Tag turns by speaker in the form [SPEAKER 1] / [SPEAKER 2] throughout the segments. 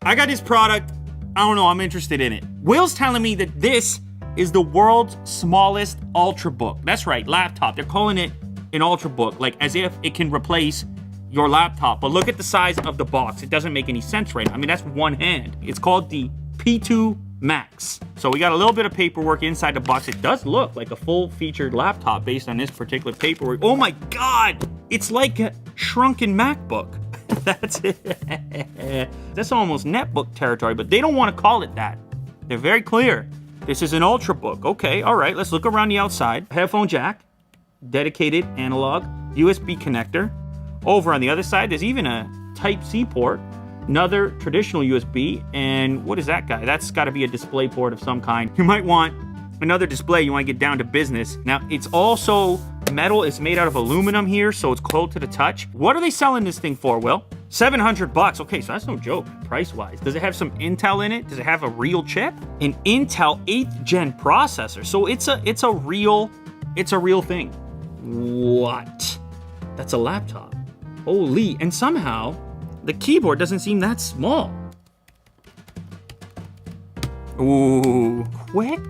[SPEAKER 1] I got this product. I don't know, I'm interested in it. Will's telling me that this is the world's smallest Ultrabook. That's right, laptop. They're calling it an Ultrabook, like as if it can replace your laptop. But look at the size of the box. It doesn't make any sense right now. I mean, that's one hand. It's called the P2 Max. So we got a little bit of paperwork inside the box. It does look like a full-featured laptop based on this particular paperwork. Oh my God! It's like a shrunken MacBook. That's it. That's almost netbook territory, but they don't want to call it that. They're very clear. This is an Ultrabook. Okay, all right, let's look around the outside. Headphone jack, dedicated analog, USB connector. Over on the other side, there's even a Type-C port, another traditional USB, and what is that guy? That's got to be a display port of some kind. You might want another display. You want to get down to business. Now, it's also metal. It's made out of aluminum here, so it's cold to the touch. What are they selling this thing for, Will? $700. Okay, so that's no joke, price-wise. Does it have some Intel in it? Does it have a real chip? An Intel 8th gen processor. So it's a real thing. What? That's a laptop. Holy, and somehow the keyboard doesn't seem that small. Ooh, quick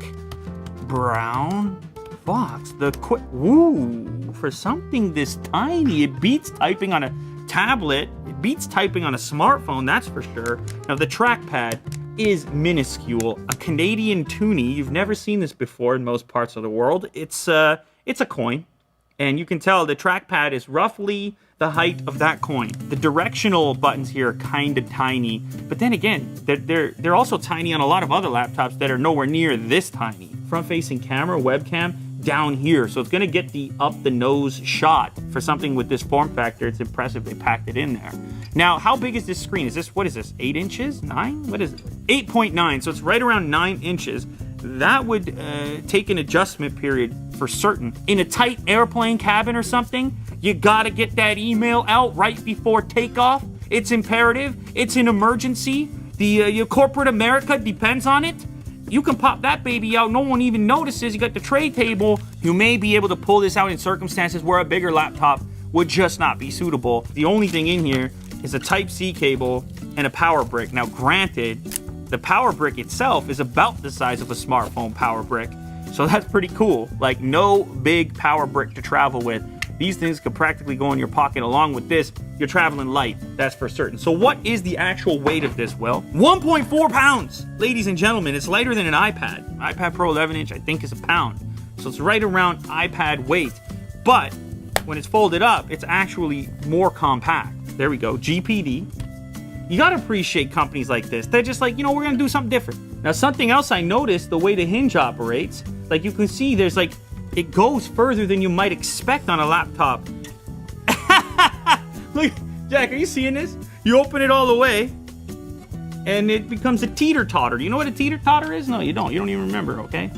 [SPEAKER 1] brown box. The quick, ooh, for something this tiny, it beats typing on a tablet. It beats typing on a smartphone, that's for sure. Now the trackpad is minuscule. A Canadian toonie. You've never seen this before in most parts of the world. It's a coin, and you can tell the trackpad is roughly the height of that coin. The directional buttons here are kind of tiny, but then again, they're also tiny on a lot of other laptops that are nowhere near this tiny. Front-facing camera, webcam, down here, so it's gonna get the up-the-nose shot. For something with this form factor, it's impressive they packed it in there. Now, how big is this screen? What is this, 8 inches? 9? What is it? 8.9, so it's right around 9 inches. That would take an adjustment period for certain. In a tight airplane cabin or something, you gotta get that email out right before takeoff. It's imperative. It's an emergency. Your corporate America depends on it. You can pop that baby out. No one even notices. You got the tray table. You may be able to pull this out in circumstances where a bigger laptop would just not be suitable. The only thing in here is a Type-C cable and a power brick. Now, granted, the power brick itself is about the size of a smartphone power brick. So that's pretty cool. Like, no big power brick to travel with. These things could practically go in your pocket. Along with this, you're traveling light, that's for certain. So what is the actual weight of this, Will? 1.4 pounds, ladies and gentlemen. It's lighter than an iPad. iPad Pro 11-inch, I think, is a pound. So it's right around iPad weight. But when it's folded up, it's actually more compact. There we go, GPD. You gotta appreciate companies like this. They're just like, you know, we're gonna do something different. Now, something else I noticed, the way the hinge operates, like you can see there's like, it goes further than you might expect on a laptop. Look, Jack, are you seeing this? You open it all the way, and it becomes a teeter-totter. Do you know what a teeter-totter is? No, you don't. You don't even remember, okay?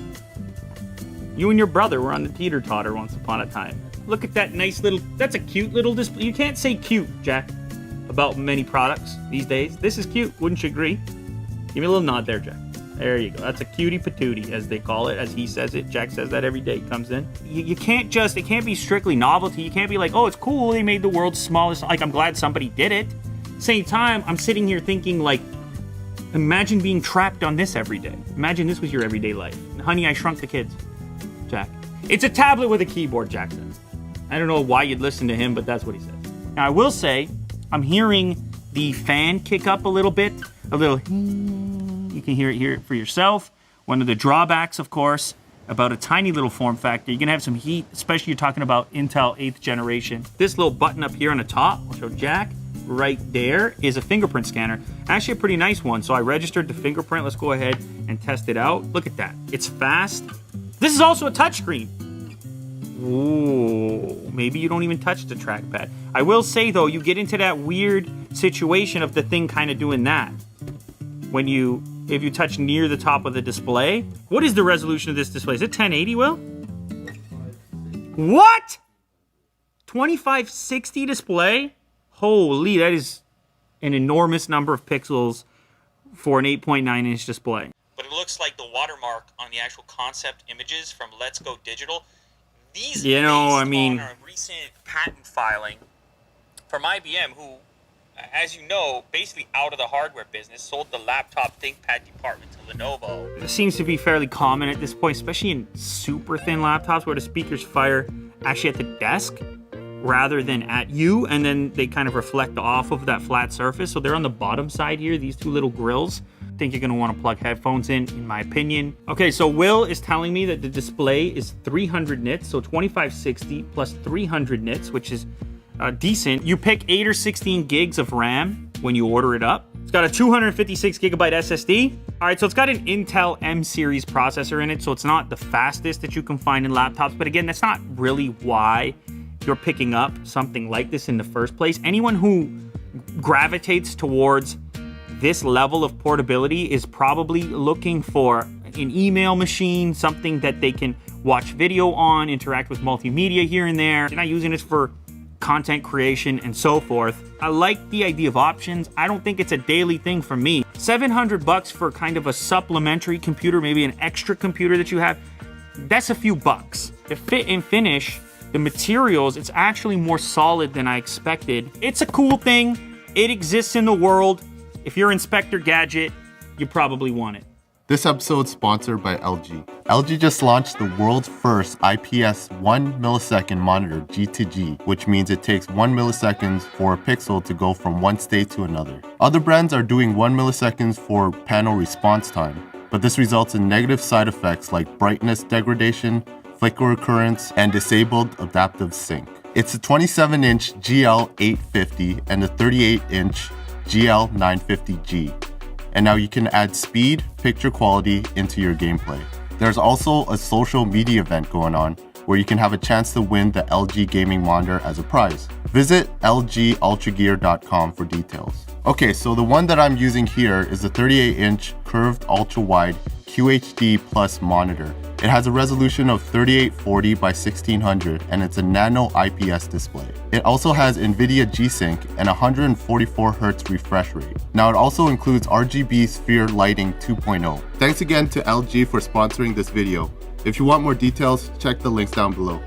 [SPEAKER 1] You and your brother were on the teeter-totter once upon a time. Look at that nice little, that's a cute little display. You can't say cute, Jack, about many products these days. This is cute, wouldn't you agree? Give me a little nod there, Jack. There you go. That's a cutie patootie, as they call it, as he says it. Jack says that every day he comes in. You can't just, it can't be strictly novelty. You can't be like, oh, it's cool, they made the world's smallest. Like, I'm glad somebody did it. Same time, I'm sitting here thinking, like, imagine being trapped on this every day. Imagine this was your everyday life. Honey, I Shrunk the Kids. Jack. It's a tablet with a keyboard, Jack says. I don't know why you'd listen to him, but that's what he says. Now, I will say, I'm hearing the fan kick up a little bit. A little, you can hear it for yourself. One of the drawbacks, of course, about a tiny little form factor, you're gonna have some heat, especially you're talking about Intel 8th generation. This little button up here on the top, I'll show Jack, right there, is a fingerprint scanner. Actually a pretty nice one, so I registered the fingerprint. Let's go ahead and test it out. Look at that, it's fast. This is also a touchscreen. Ooh, maybe you don't even touch the trackpad. I will say though, you get into that weird situation of the thing kind of doing that. If you touch near the top of the display. What is the resolution of this display? Is it 1080, Will? What? 2560 display? Holy, that is an enormous number of pixels for an 8.9 inch display. But it looks like the watermark on the actual concept images from Let's Go Digital. These, on a recent patent filing from IBM, who as you know, basically out of the hardware business, sold the laptop ThinkPad department to Lenovo. This seems to be fairly common at this point, especially in super thin laptops where the speakers fire actually at the desk rather than at you, and then they kind of reflect off of that flat surface. So they're on the bottom side here, these two little grills. I think you're gonna wanna plug headphones in my opinion. Okay, so Will is telling me that the display is 300 nits, so 2560 plus 300 nits, which is decent. You pick 8 or 16 gigs of RAM when you order it up. It's got a 256 gigabyte SSD. All right, so it's got an Intel M series processor in it, so it's not the fastest that you can find in laptops. But again, that's not really why you're picking up something like this in the first place. Anyone who gravitates towards this level of portability is probably looking for an email machine, something that they can watch video on, interact with multimedia here and there. They're not using this for content creation and so forth. I like the idea of options. I don't think it's a daily thing for me. $700 for kind of a supplementary computer, maybe an extra computer that you have, that's a few bucks. The fit and finish, the materials, it's actually more solid than I expected. It's a cool thing. It exists in the world. If you're Inspector Gadget, you probably want it.
[SPEAKER 2] This episode is sponsored by LG. LG just launched the world's first IPS 1 millisecond monitor, G2G, which means it takes 1 millisecond for a pixel to go from one state to another. Other brands are doing 1 millisecond for panel response time, but this results in negative side effects like brightness degradation, flicker occurrence, and disabled adaptive sync. It's a 27-inch GL850 and a 38-inch GL950G. And now you can add speed, picture quality into your gameplay. There's also a social media event going on where you can have a chance to win the LG gaming monitor as a prize. Visit lgultragear.com for details. Okay, so the one that I'm using here is the 38-inch curved ultra-wide QHD Plus monitor. It has a resolution of 3840 by 1600 and it's a nano IPS display. It also has NVIDIA G-Sync and 144Hz refresh rate. Now it also includes RGB Sphere Lighting 2.0. Thanks again to LG for sponsoring this video. If you want more details, check the links down below.